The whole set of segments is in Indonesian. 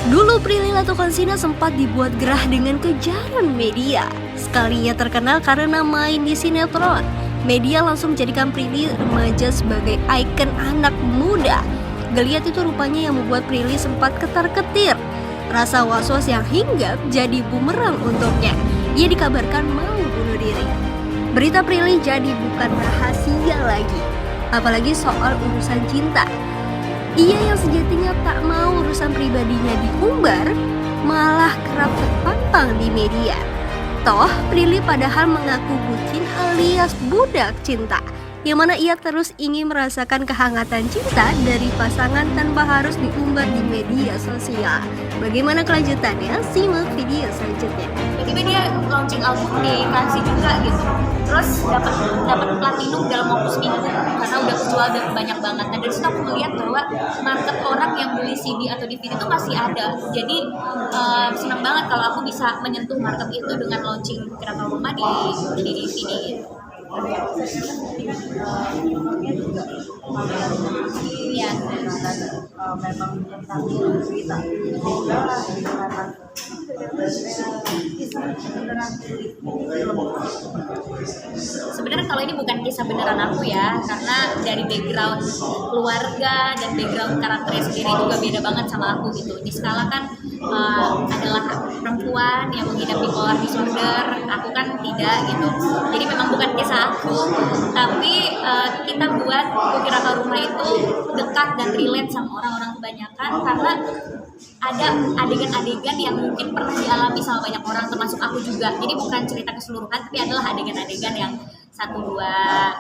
Dulu Prilly Latuconsina sempat dibuat gerah dengan kejaran media. Sekalinya terkenal karena main di sinetron, media langsung menjadikan Prilly remaja sebagai ikon anak muda. Geliat itu rupanya yang membuat Prilly sempat ketar-ketir. Rasa was-was yang hinggap jadi bumerang untuknya. Ia dikabarkan mau bunuh diri. Berita Prilly jadi bukan rahasia lagi, apalagi soal urusan cinta. Ia yang sejatinya tak mau urusan pribadinya diumbar, malah kerap terpampang di media. Toh, Prilly padahal mengaku bucin alias budak cinta, yang mana ia terus ingin merasakan kehangatan cinta dari pasangan tanpa harus diumbar di media sosial. Bagaimana kelanjutannya? Simak video selanjutnya. Tiba-tiba dia launching album di Fransi juga gitu, terus dapat platinum dalam waktu seminggu karena udah kejual banyak banget. Nah dari situ aku melihat bahwa market orang yang beli CD atau DVD itu masih ada. Jadi senang banget kalau aku bisa menyentuh market itu dengan launching Krakatau Rumah di DVD gitu. Iya. Memang tentang cerita sebenarnya kalau ini bukan kisah beneran aku ya, karena dari background keluarga dan background karakternya sendiri juga beda banget sama aku gitu. Di Skala kan adalah perempuan yang mengidap bipolar disorder, aku kan tidak gitu. Jadi memang bukan kisah aku, tapi kita buat Krakatau Rumah itu dekat dan relate sama orang-orang kebanyakan karena ada adegan-adegan yang mungkin pernah dialami sama banyak orang termasuk aku juga. Jadi bukan cerita keseluruhan tapi adalah adegan-adegan yang 1-2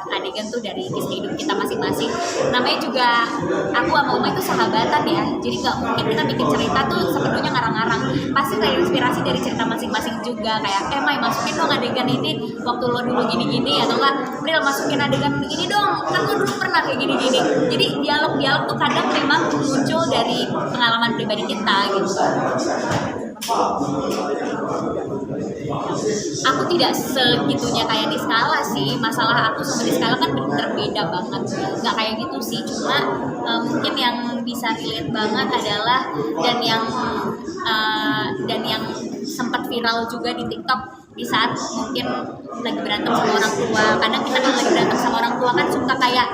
adegan tuh dari kisah hidup kita masing-masing. Namanya juga aku sama Uma itu sahabatan ya, jadi gak mungkin kita bikin cerita tuh sepenuhnya ngarang-ngarang. Pasti terinspirasi dari cerita masing-masing juga. Kayak Mai masukin dong adegan ini waktu lo dulu gini-gini, atau enggak Pril masukin adegan ini dong, kan lo dulu pernah kayak gini-gini. Jadi dialog-dialog tuh kadang memang muncul dari pengalaman pribadi kita gitu. Aku tidak segitunya kayak di Skala sih. Masalah aku sama di Skala kan bener beda banget. Gak kayak gitu sih. Cuma mungkin yang bisa relate banget adalah dan yang sempat viral juga di TikTok di saat mungkin lagi berantem sama orang tua. Kadang kita kalau lagi berantem sama orang tua kan suka kayak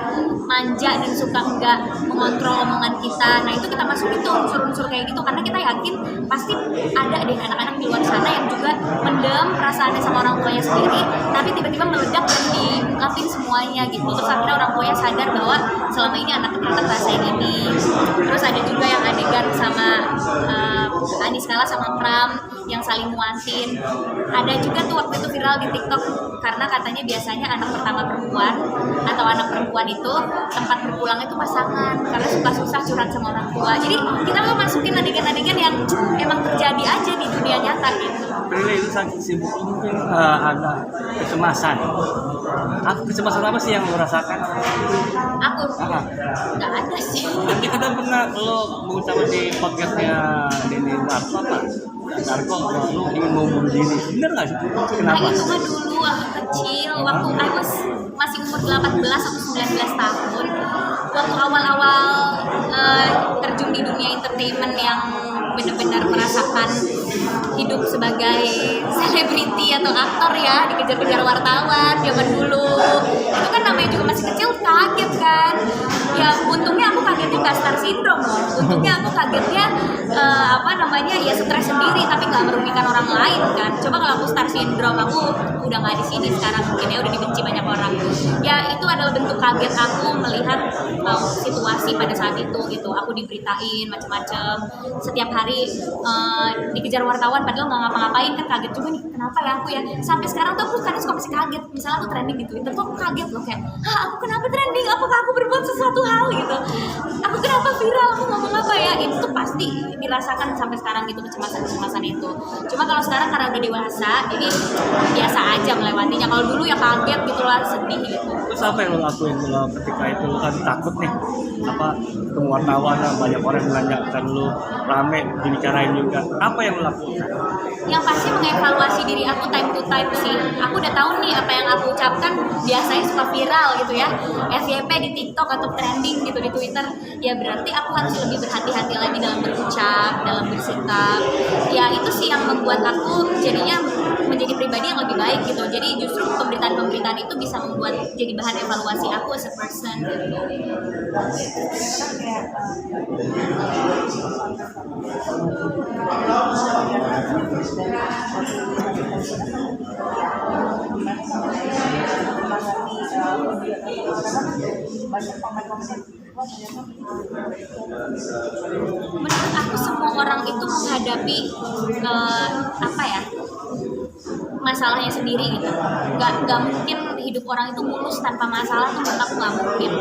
manja dan suka enggak mengontrol omongan kita. Nah itu kita masukin tuh unsur-unsur kayak gitu karena kita yakin pasti ada deh anak-anak di luar sana yang juga mendem perasaannya sama orang tuanya sendiri, tapi tiba-tiba meledak dan diungkapin semuanya gitu. Terus akhirnya orang tuanya sadar bahwa selama ini anak ternyata ngerasain ini. Terus ada juga yang adegan sama Adi Skala sama Pram yang saling muatin. Ada juga tuh waktu itu viral di TikTok karena katanya biasanya anak pertama perempuan atau anak perempuan itu tempat berpulang itu pasangan karena suka susah curhat sama orang tua. Jadi kita mau masukin adegan-adegan yang emang terjadi aja di dunia nyata gitu. Prilly itu saking sibuk mungkin ada kecemasan. Kecemasan apa sih yang lo rasakan? Aku nggak ada sih. Nanti kita pernah lo mengucapkan di podcastnya Denny Darko apa? Darko lo ingin mau bunuh diri, bener nggak sih? Kenapa? Itu mah dulu waktu kecil, waktu aku masih umur 18 atau 19 tahun, waktu awal-awal terjun di dunia entertainment yang benar-benar merasakan hidup sebagai selebriti atau aktor ya, dikejar-kejar wartawan zaman dulu. Itu kan namanya juga masih kecil, kaget kan. Ya untungnya aku kagetnya nggak star syndrome loh. Untungnya aku kagetnya ya stres sendiri tapi nggak merugikan orang lain kan. Coba kalau aku star syndrome, aku udah nggak di sini sekarang, mungkin ya udah dibenci banyak orang. Ya itu adalah bentuk kaget aku melihat situasi pada saat itu gitu. Aku diberitain macam-macam setiap hari, dikejar wartawan padahal nggak ngapa-ngapain kan, kaget juga nih kenapa ya aku ya. Sampai sekarang tuh aku kadang suka masih kaget, misalnya aku trending di Twitter tuh aku kaget loh kayak, aku kenapa trending, apakah aku berbuat sesuatu hal gitu, aku kenapa viral, aku ngomong apa ya. Itu tuh pasti dirasakan sampai sekarang gitu, kecemasan itu. Cuma kalau sekarang karena udah dewasa jadi biasa aja melewatinya. Kalau dulu ya kaget gitu lah, sedih gitu. Terus apa yang lo lakuin lo ketika itu? Lo kan takut nih, apa ketemu wartawan banyak orang yang menanyakan lo, rame dibicarain juga. Apa yang lo lakukan? Yang pasti mengevaluasi diri aku time to time sih. Aku udah tahu nih apa yang aku ucapkan biasanya suka viral gitu ya, FYP di TikTok atau trending gitu di Twitter. Ya berarti aku harus lebih berhati-hati lagi dalam berucap, dalam bersikap. Ya itu sih yang membuat aku jadinya menjadi pribadi yang lebih baik gitu. Jadi justru pemberitaan-pemberitaan itu bisa membuat jadi bahan evaluasi aku as a person gitu. Menurut aku semua orang itu menghadapi apa ya, masalahnya sendiri gitu. Nggak mungkin hidup orang itu mulus tanpa masalah, tuh menurut aku nggak mungkin.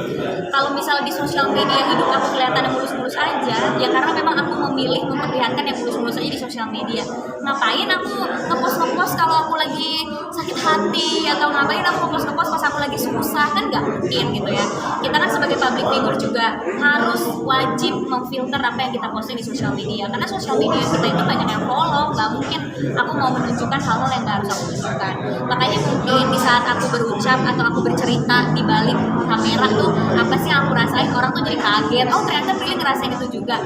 Kalau misalnya di sosial media hidup aku kelihatan mulus-mulus aja, ya karena memang aku memilih memperlihatkan yang mulus-mulus aja di sosial media. Ngapain aku ngepost kalau aku lagi sakit hati, atau ngapain aku ngepost pas aku lagi susah, kan nggak mungkin gitu ya. Kita kan sebagai public figure juga harus wajib memfilter apa yang kita posting di sosial media, karena sosial media kita itu banyak yang follow. Nggak mungkin aku mau menunjukkan hal-hal yang nggak harus aku tunjukkan. Makanya mungkin di saat aku berucap atau aku bercerita di balik kamera tuh apa sih yang aku rasain, orang tuh jadi kaget, oh ternyata Prilly ngerasain itu juga.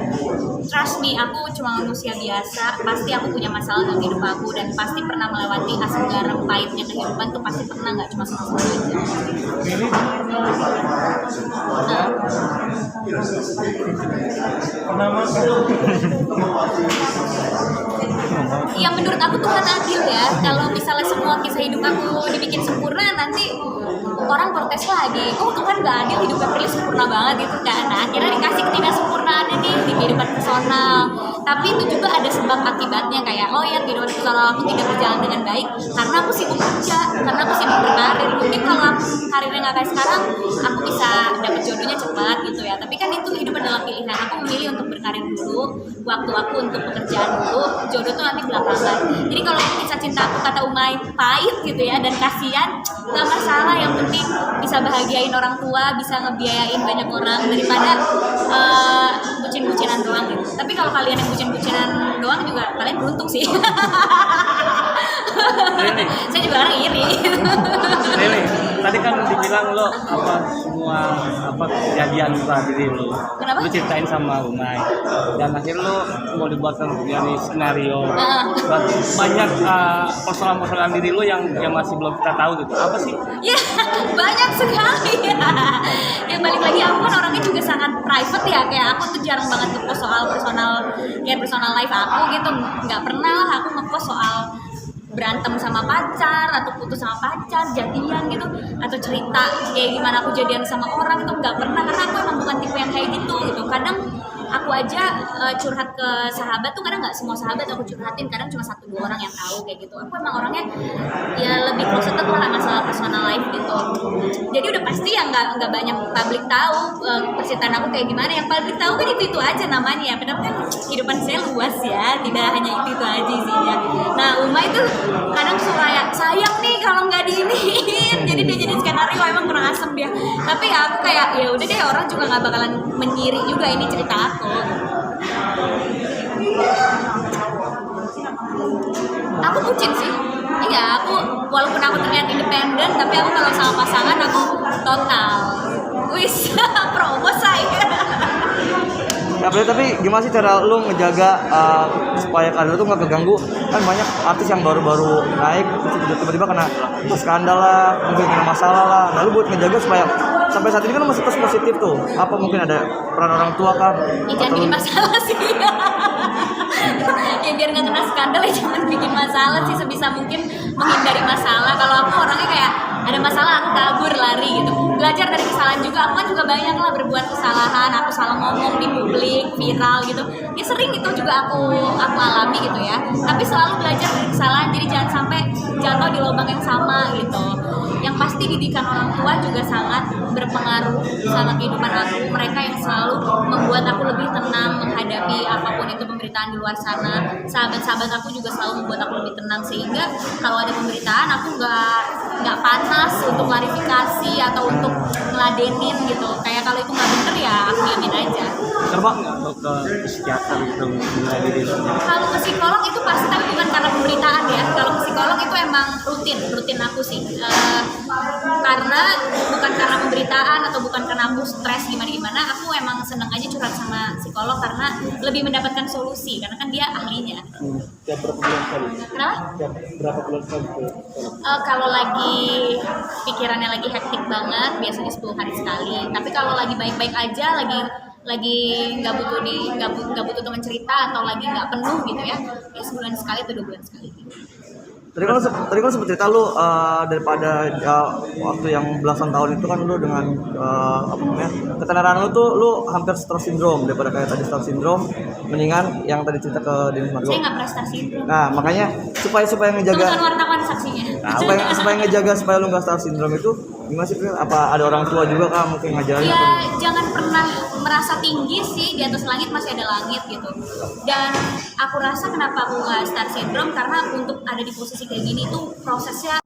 Trust me, aku cuma manusia biasa, pasti aku punya masalah dalam hidup aku, dan pasti pernah melewati asam garam pahitnya kehidupan tuh, pasti pernah, nggak cuma senang-senang aja. Ya menurut aku Tuhan adil ya. Kalau misalnya semua kisah hidup aku dibikin sempurna, nanti orang protes lagi, oh Tuhan gak adil, hidupnya Prilly sempurna banget gitu kan. Nah akhirnya dikasih ketidaksempurnaannya nih di kehidupan personal. Tapi itu juga ada sebab akibatnya, kayak oh ya kehidupan personal aku tidak berjalan dengan baik karena aku sibuk kerja, karena aku sibuk berkarir. Mungkin kalau karirnya gak kayak sekarang, aku bisa dapet jodohnya cepat gitu ya. Tapi kan itu hidup adalah pilihan. Aku memilih untuk berkarir dulu, waktu aku untuk pekerjaan dulu, jodoh tuh nanti belakangan. Jadi kalau kisah cinta aku kata Umay pahit gitu ya dan kasihan, nggak masalah. Yang penting bisa bahagiain orang tua, bisa ngebiayain banyak orang, daripada bucin-bucinan doang gitu. Tapi kalau kalian yang bucin-bucinan doang juga kalian beruntung sih. Saya juga orang iri. Lili, tadi kan dibilang lo apa semua apa kejadian diri lo. Kenapa? Lo ceritain sama Umay dan akhirnya lo mau dibuatkan jadi skenario. Banyak persoalan-persoalan diri lo yang masih belum kita tahu gitu. Apa sih? Ya banyak sekali ya. Yang balik lagi aku kan orangnya juga sangat private ya, kayak aku tuh jarang banget ngepost soal personal life aku gitu. Nggak pernah lah aku ngepost soal berantem sama pacar atau putus sama pacar, jadian gitu, atau cerita kayak gimana aku jadian sama orang, itu nggak pernah, karena aku emang bukan tipe yang kayak gitu. Kadang aku aja curhat ke sahabat tuh kadang nggak semua sahabat aku curhatin, kadang cuma 1-2 orang yang tahu kayak gitu. Aku emang orangnya ya lebih closet lah masalah personal life gitu. Jadi udah pasti ya nggak banyak publik tahu percintaan aku kayak gimana. Yang publik tahu kan itu aja namanya ya. Padahal kan kehidupan saya luas ya, tidak hanya itu aja isinya. Nah Umay itu kadang suka ya sayang nih kalau nggak diiniin, jadi dia jadi skenario, emang kurang asem dia. Tapi ya aku kayak ya udah deh, orang juga nggak bakalan menyiri juga ini cerita aku. Aku bucin sih. Iya, aku walaupun aku terlihat independen, tapi aku kalau sama pasangan aku total. Wis, promo saya. Ya, tapi gimana sih cara lu ngejaga supaya karir tuh nggak keganggu? Kan banyak artis yang baru-baru naik terus tiba-tiba kena skandal lah, mungkin kena masalah lah. Nah lu buat ngejaga supaya sampai saat ini kan masih terus positif tuh. Apa mungkin ada peran orang tua kah? Ya jangan bikin masalah sih. Ya biar nggak kena skandal ya jangan bikin masalah sih, sebisa mungkin menghindari masalah. Kalau aku orangnya kayak ada masalah aku kabur lari gitu. Belajar dari kesalahan juga, aku kan juga banyak lah berbuat kesalahan, aku salah ngomong di publik, viral gitu. Ya sering itu juga aku alami gitu ya. Tapi selalu belajar dari kesalahan, jadi jangan sampai jatuh di lubang yang sama gitu. Yang pasti didikan orang tua juga sangat berpengaruh sama kehidupan aku. Mereka yang selalu membuat aku lebih tenang menghadapi apapun itu pemberitaan di luar sana. Sahabat-sahabat aku juga selalu membuat aku lebih tenang, sehingga kalau ada pemberitaan aku nggak nggak panas untuk klarifikasi atau untuk ngeladenin gitu. Kayak kalau itu nggak bener ya aku diamin aja. Coba nggak lo ke psikiater gitu menilai diri lo? Kalau ke psikolog itu pasti, tapi bukan karena pemberitaan ya. Kalau ke psikolog itu emang rutin aku sih. Karena bukan karena pemberitaan atau bukan karena aku stres gimana, aku emang seneng aja curhat sama psikolog karena lebih mendapatkan solusi, karena kan dia ahlinya. Tiap berapa bulan sekali? Kenapa? Tiap berapa bulan sekali? Kalau lagi pikirannya lagi hektik banget, biasanya 10 hari sekali. Tapi kalau lagi baik-baik aja, lagi nggak butuh teman cerita atau lagi nggak penuh gitu ya sebulan sekali atau 2 bulan sekali. Tadi kan sempat cerita lu daripada waktu yang belasan tahun itu kan lu dengan apa namanya ketenaran lu tuh lu hampir star syndrome, daripada kayak tadi star syndrome mendingan yang tadi cerita ke Dennis Margo. Saya nggak pernah star syndrome. Nah makanya supaya ngejaga Teman wartawan saksinya. supaya ngejaga supaya lu nggak star syndrome itu gimana sih? Apa ada orang tua juga kah mungkin ngajarin? Ya jangan pernah merasa tinggi sih, di atas langit masih ada langit gitu. Dan aku rasa kenapa aku nggak star syndrome karena untuk ada di posisi kayak gini tuh prosesnya